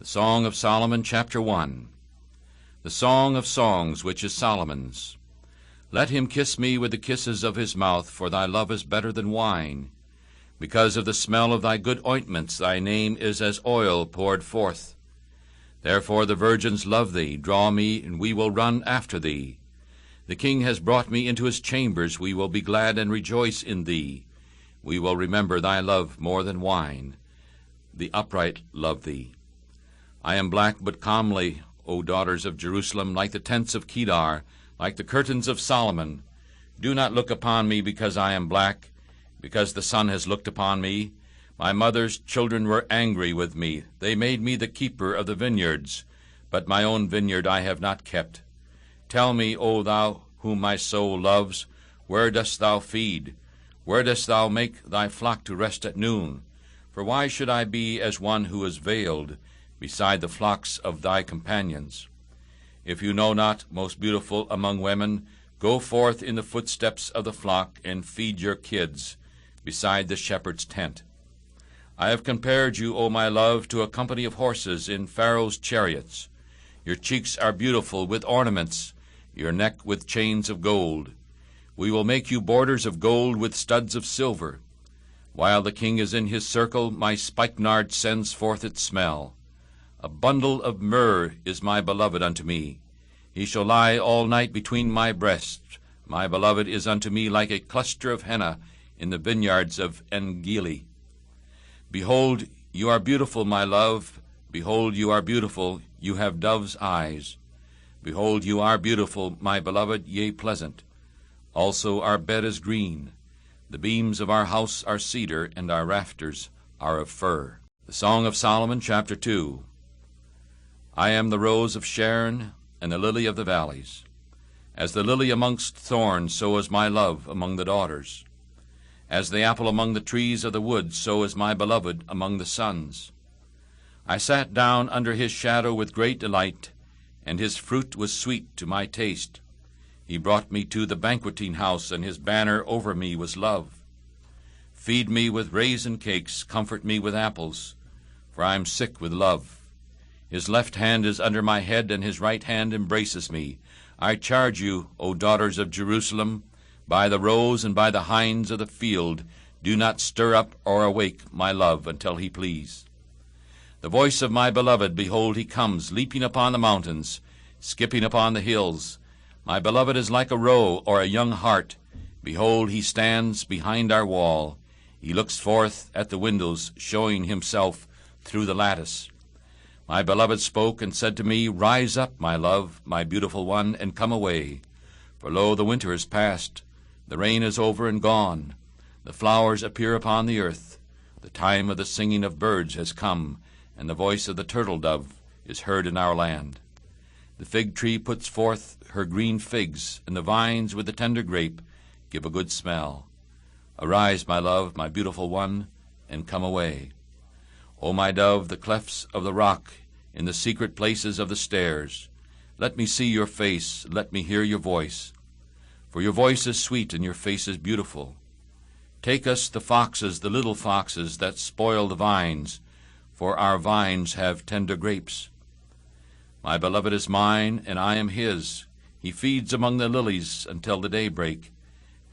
The Song of Solomon, chapter 1. The Song of Songs, which is Solomon's. Let him kiss me with the kisses of his mouth, for thy love is better than wine. Because of the smell of thy good ointments, thy name is as oil poured forth. Therefore the virgins love thee. Draw me, and we will run after thee. The king has brought me into his chambers. We will be glad and rejoice in thee. We will remember thy love more than wine. The upright love thee. I am black but comely, O daughters of Jerusalem, like the tents of Kedar, like the curtains of Solomon. Do not look upon me because I am black, because the sun has looked upon me. My mother's children were angry with me. They made me the keeper of the vineyards, but my own vineyard I have not kept. Tell me, O thou whom my soul loves, where dost thou feed? Where dost thou make thy flock to rest at noon? For why should I be as one who is veiled beside the flocks of thy companions? If you know not, most beautiful among women, go forth in the footsteps of the flock, and feed your kids beside the shepherd's tent. I have compared you, O my love, to a company of horses in Pharaoh's chariots. Your cheeks are beautiful with ornaments, your neck with chains of gold. We will make you borders of gold with studs of silver. While the king is in his circle, my spikenard sends forth its smell. A bundle of myrrh is my beloved unto me. He shall lie all night between my breasts. My beloved is unto me like a cluster of henna in the vineyards of En-gili. Behold, you are beautiful, my love. Behold, you are beautiful. You have dove's eyes. Behold, you are beautiful, my beloved, yea, pleasant. Also our bed is green. The beams of our house are cedar, and our rafters are of fir. The Song of Solomon, chapter 2. I am the rose of Sharon, and the lily of the valleys. As the lily amongst thorns, so is my love among the daughters. As the apple among the trees of the wood, so is my beloved among the sons. I sat down under his shadow with great delight, and his fruit was sweet to my taste. He brought me to the banqueting house, and his banner over me was love. Feed me with raisin cakes, comfort me with apples, for I am sick with love. His left hand is under my head, and his right hand embraces me. I charge you, O daughters of Jerusalem, by the roes and by the hinds of the field, do not stir up or awake my love until he please. The voice of my beloved, behold, he comes, leaping upon the mountains, skipping upon the hills. My beloved is like a roe or a young hart. Behold, he stands behind our wall. He looks forth at the windows, showing himself through the lattice. My beloved spoke and said to me, Rise up, my love, my beautiful one, and come away. For lo, the winter is past, the rain is over and gone. The flowers appear upon the earth. The time of the singing of birds has come, and the voice of the turtle-dove is heard in our land. The fig tree puts forth her green figs, and the vines with the tender grape give a good smell. Arise, my love, my beautiful one, and come away. O my dove, the clefts of the rock, in the secret places of the stairs, let me see your face, let me hear your voice. For your voice is sweet, and your face is beautiful. Take us the foxes, the little foxes that spoil the vines, for our vines have tender grapes. My beloved is mine, and I am his. He feeds among the lilies until the daybreak,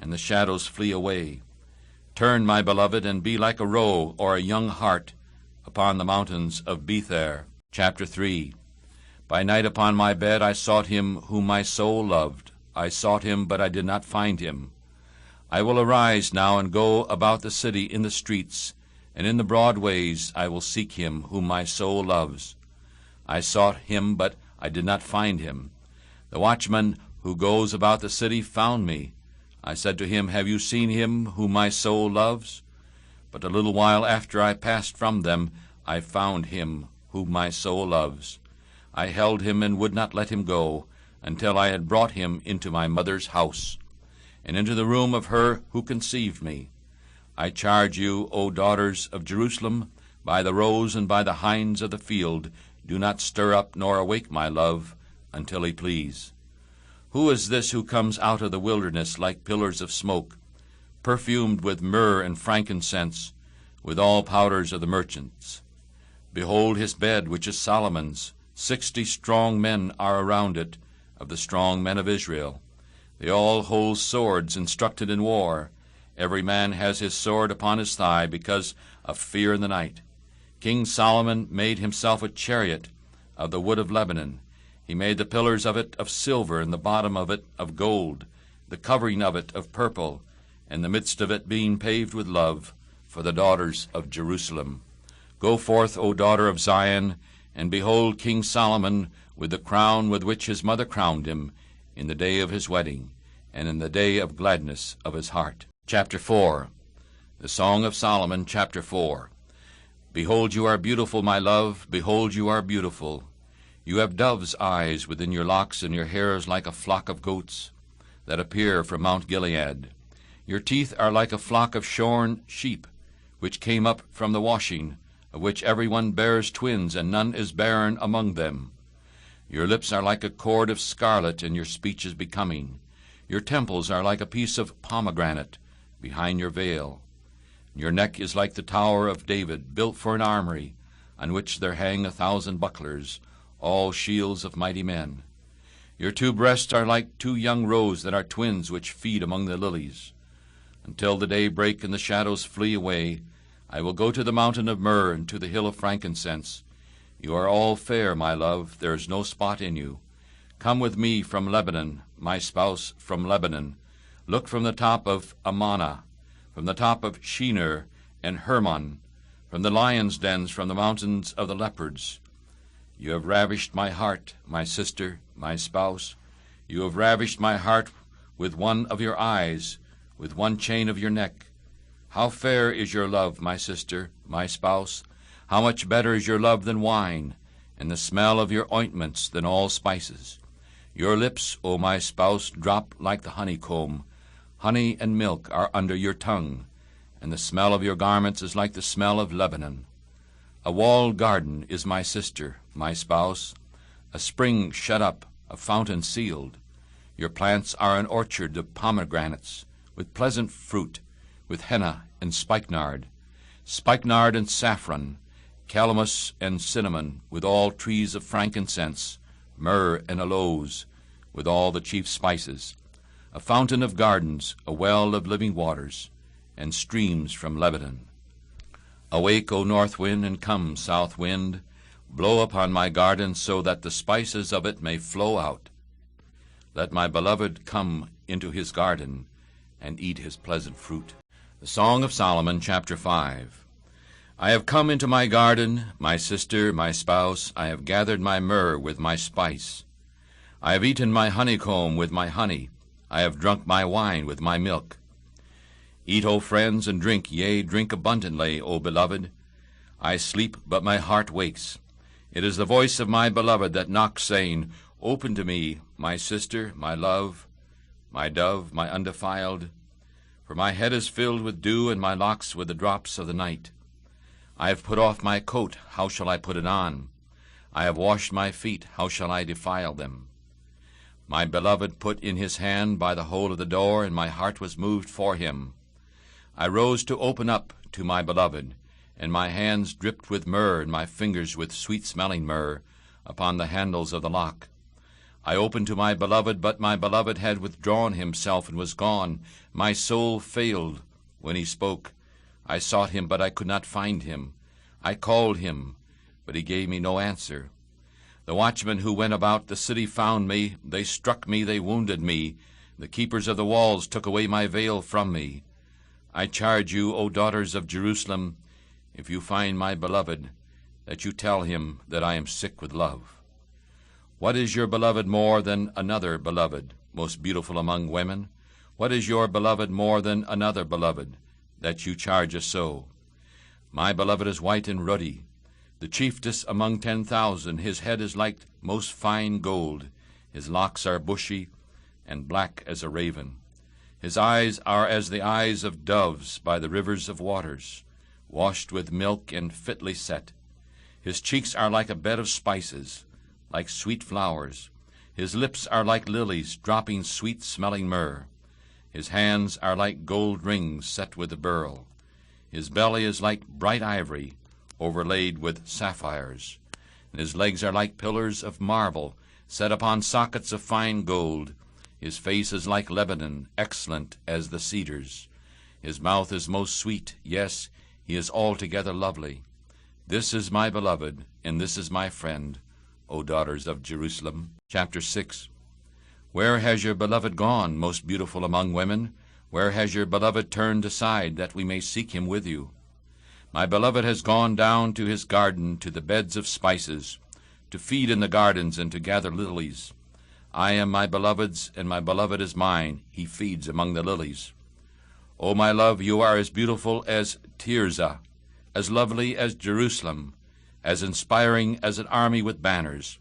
and the shadows flee away. Turn, my beloved, and be like a roe or a young hart upon the mountains of Bether. Chapter 3. By night upon my bed I sought him whom my soul loved. I sought him, but I did not find him. I will arise now and go about the city in the streets, and in the broad ways I will seek him whom my soul loves. I sought him, but I did not find him. The watchman who goes about the city found me. I said to him, Have you seen him whom my soul loves? But a little while after I passed from them, I found him whom my soul loves. I held him and would not let him go, until I had brought him into my mother's house, and into the room of her who conceived me. I charge you, O daughters of Jerusalem, by the roes and by the hinds of the field, do not stir up nor awake my love until he please. Who is this who comes out of the wilderness like pillars of smoke, perfumed with myrrh and frankincense, with all powders of the merchants? Behold his bed, which is Solomon's. 60 strong men are around it, of the strong men of Israel. They all hold swords instructed in war. Every man has his sword upon his thigh, because of fear in the night. King Solomon made himself a chariot of the wood of Lebanon. He made the pillars of it of silver, and the bottom of it of gold, the covering of it of purple, and the midst of it being paved with love, for the daughters of Jerusalem. Go forth, O daughter of Zion, and behold King Solomon with the crown with which his mother crowned him, in the day of his wedding, and in the day of gladness of his heart. Chapter 4. The Song of Solomon, chapter 4. Behold, you are beautiful, my love, behold, you are beautiful. You have dove's eyes within your locks, and your hair is like a flock of goats that appear from Mount Gilead. Your teeth are like a flock of shorn sheep, which came up from the washing, of which every one bears twins, and none is barren among them. Your lips are like a cord of scarlet, and your speech is becoming. Your temples are like a piece of pomegranate behind your veil. Your neck is like the tower of David, built for an armory, on which there hang 1,000 bucklers, all shields of mighty men. Your 2 breasts are like 2 young roes that are twins, which feed among the lilies. Until the day break and the shadows flee away, I will go to the mountain of myrrh and to the hill of frankincense. You are all fair, my love, there is no spot in you. Come with me from Lebanon, my spouse from Lebanon. Look from the top of Amana, from the top of Shinar and Hermon, from the lions' dens, from the mountains of the leopards. You have ravished my heart, my sister, my spouse. You have ravished my heart with one of your eyes, with one chain of your neck. How fair is your love, my sister, my spouse! How much better is your love than wine, and the smell of your ointments than all spices! Your lips, O my spouse, drop like the honeycomb. Honey and milk are under your tongue, and the smell of your garments is like the smell of Lebanon. A walled garden is my sister, my spouse, a spring shut up, a fountain sealed. Your plants are an orchard of pomegranates, with pleasant fruit, with henna and spikenard and saffron, calamus and cinnamon, with all trees of frankincense, myrrh and aloes, with all the chief spices, a fountain of gardens, a well of living waters, and streams from Lebanon. Awake, O north wind, and come, south wind, blow upon my garden, so that the spices of it may flow out. Let my beloved come into his garden, and eat his pleasant fruit. The Song of Solomon, chapter 5. I have come into my garden, my sister, my spouse. I have gathered my myrrh with my spice. I have eaten my honeycomb with my honey. I have drunk my wine with my milk. Eat, O friends, and drink, yea, drink abundantly, O beloved. I sleep, but my heart wakes. It is the voice of my beloved that knocks, saying, Open to me, my sister, my love, my dove, my undefiled. For my head is filled with dew, and my locks with the drops of the night. I have put off my coat, how shall I put it on? I have washed my feet, how shall I defile them? My beloved put in his hand by the hole of the door, and my heart was moved for him. I rose to open up to my beloved, and my hands dripped with myrrh, and my fingers with sweet-smelling myrrh, upon the handles of the lock. I opened to my beloved, but my beloved had withdrawn himself and was gone. My soul failed when he spoke. I sought him, but I could not find him. I called him, but he gave me no answer. The watchmen who went about the city found me. They struck me, they wounded me. The keepers of the walls took away my veil from me. I charge you, O daughters of Jerusalem, if you find my beloved, that you tell him that I am sick with love. What is your beloved more than another beloved, most beautiful among women? What is your beloved more than another beloved, that you charge us so? My beloved is white and ruddy, the chiefest among 10,000. His head is like most fine gold. His locks are bushy and black as a raven. His eyes are as the eyes of doves by the rivers of waters, washed with milk and fitly set. His cheeks are like a bed of spices, like sweet flowers. His lips are like lilies, dropping sweet-smelling myrrh. His hands are like gold rings set with a beryl. His belly is like bright ivory, overlaid with sapphires. And his legs are like pillars of marble, set upon sockets of fine gold. His face is like Lebanon, excellent as the cedars. His mouth is most sweet, yes, he is altogether lovely. This is my beloved, and this is my friend, O daughters of Jerusalem. Chapter 6. Where has your beloved gone, most beautiful among women? Where has your beloved turned aside, that we may seek him with you? My beloved has gone down to his garden, to the beds of spices, to feed in the gardens and to gather lilies. I am my beloved's, and my beloved is mine. He feeds among the lilies. O my love, you are as beautiful as Tirzah, as lovely as Jerusalem, as inspiring as an army with banners.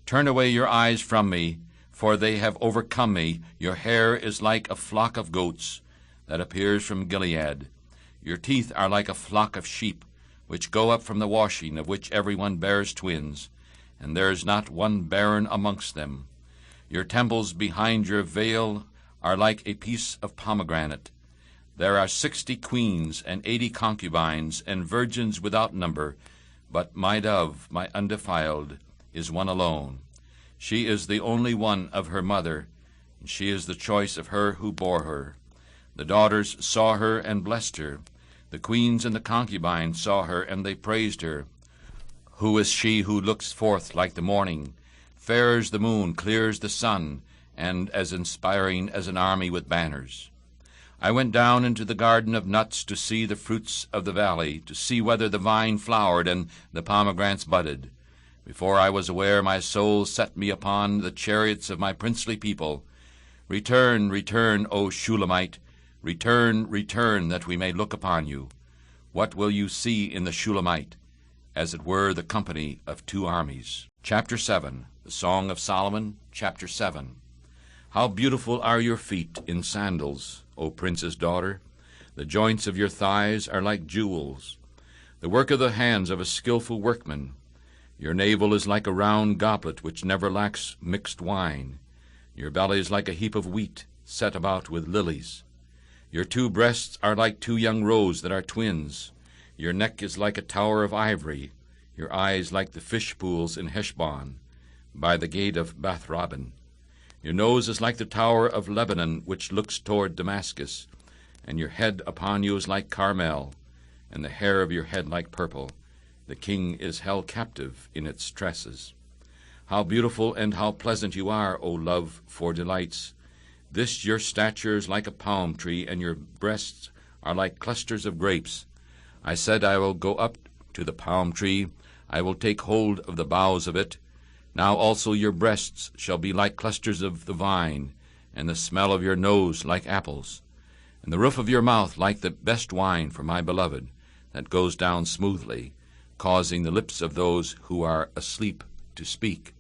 Turn away your eyes from me, for they have overcome me. Your hair is like a flock of goats that appears from Gilead. Your teeth are like a flock of sheep, which go up from the washing, of which every one bears twins, and there is not one barren amongst them. Your temples behind your veil are like a piece of pomegranate. There are 60 queens and 80 concubines, and virgins without number, but my dove, my undefiled, is one alone. She is the only one of her mother, and she is the choice of her who bore her. The daughters saw her and blessed her. The queens and the concubines saw her, and they praised her. Who is she who looks forth like the morning, fair as the moon, clear as the sun, and as inspiring as an army with banners? I went down into the garden of nuts to see the fruits of the valley, to see whether the vine flowered and the pomegranates budded. Before I was aware, my soul set me upon the chariots of my princely people. Return, return, O Shulamite, return, return, that we may look upon you. What will you see in the Shulamite? As it were the company of two armies. Chapter 7. The Song of Solomon, Chapter 7. How beautiful are your feet in sandals, O prince's daughter! The joints of your thighs are like jewels, the work of the hands of a skillful workman. Your navel is like a round goblet which never lacks mixed wine. Your belly is like a heap of wheat set about with lilies. Your two breasts are like two young roes that are twins. Your neck is like a tower of ivory, your eyes like the fish pools in Heshbon, by the gate of Bath-rabbim. Your nose is like the tower of Lebanon, which looks toward Damascus, and your head upon you is like Carmel, and the hair of your head like purple. The king is held captive in its tresses. How beautiful and how pleasant you are, O love, for delights! This your stature is like a palm tree, and your breasts are like clusters of grapes. I said, I will go up to the palm tree, I will take hold of the boughs of it. Now also your breasts shall be like clusters of the vine, and the smell of your nose like apples, and the roof of your mouth like the best wine for my beloved, that goes down smoothly, causing the lips of those who are asleep to speak.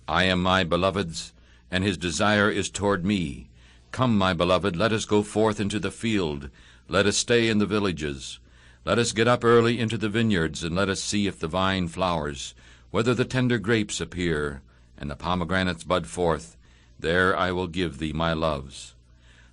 I am my beloved's, and his desire is toward me. Come, my beloved, let us go forth into the field. Let us stay in the villages. Let us get up early into the vineyards, and let us see if the vine flowers, whether the tender grapes appear, and the pomegranates bud forth. There I will give thee my loves.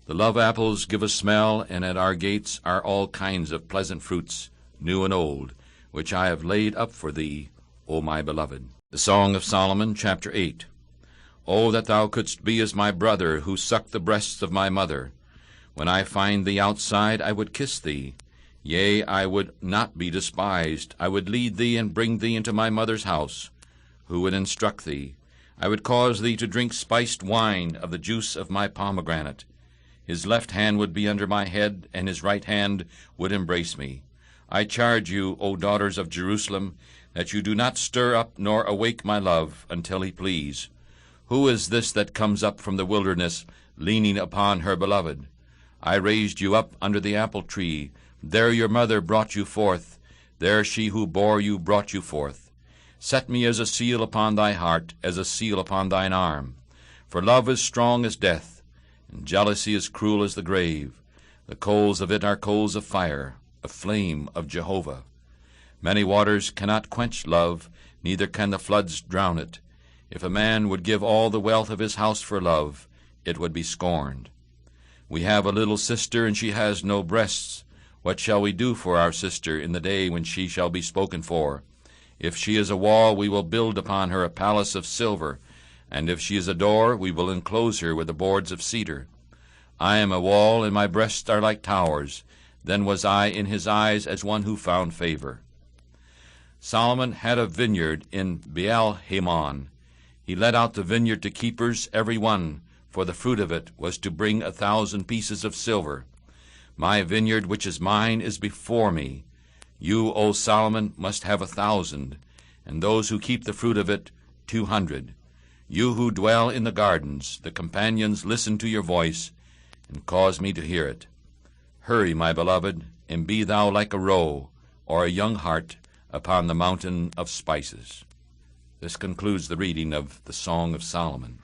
The love apples give a smell, and at our gates are all kinds of pleasant fruits, new and old, which I have laid up for thee, O my beloved. The Song of Solomon, Chapter 8. O that thou couldst be as my brother, who sucked the breasts of my mother. When I find thee outside, I would kiss thee. Yea, I would not be despised. I would lead thee and bring thee into my mother's house. Who would instruct thee? I would cause thee to drink spiced wine of the juice of my pomegranate. His left hand would be under my head, and his right hand would embrace me. I charge you, O daughters of Jerusalem, that you do not stir up nor awake my love until he please. Who is this that comes up from the wilderness, leaning upon her beloved? I raised you up under the apple tree. There your mother brought you forth. There she who bore you brought you forth. Set me as a seal upon thy heart, as a seal upon thine arm. For love is strong as death, and jealousy is cruel as the grave. The coals of it are coals of fire, a flame of Jehovah. Many waters cannot quench love, neither can the floods drown it. If a man would give all the wealth of his house for love, it would be scorned. We have a little sister, and she has no breasts. What shall we do for our sister in the day when she shall be spoken for? If she is a wall, we will build upon her a palace of silver, and if she is a door, we will enclose her with the boards of cedar. I am a wall, and my breasts are like towers. Then was I in his eyes as one who found favor. Solomon had a vineyard in Baal-Hamon. He let out the vineyard to keepers, every one, for the fruit of it was to bring 1,000 pieces of silver. My vineyard which is mine is before me. You, O Solomon, must have 1,000, and those who keep the fruit of it 200. You who dwell in the gardens, the companions, listen to your voice, and cause me to hear it. Hurry, my beloved, and be thou like a roe, or a young hart, upon the mountain of spices. This concludes the reading of the Song of Solomon.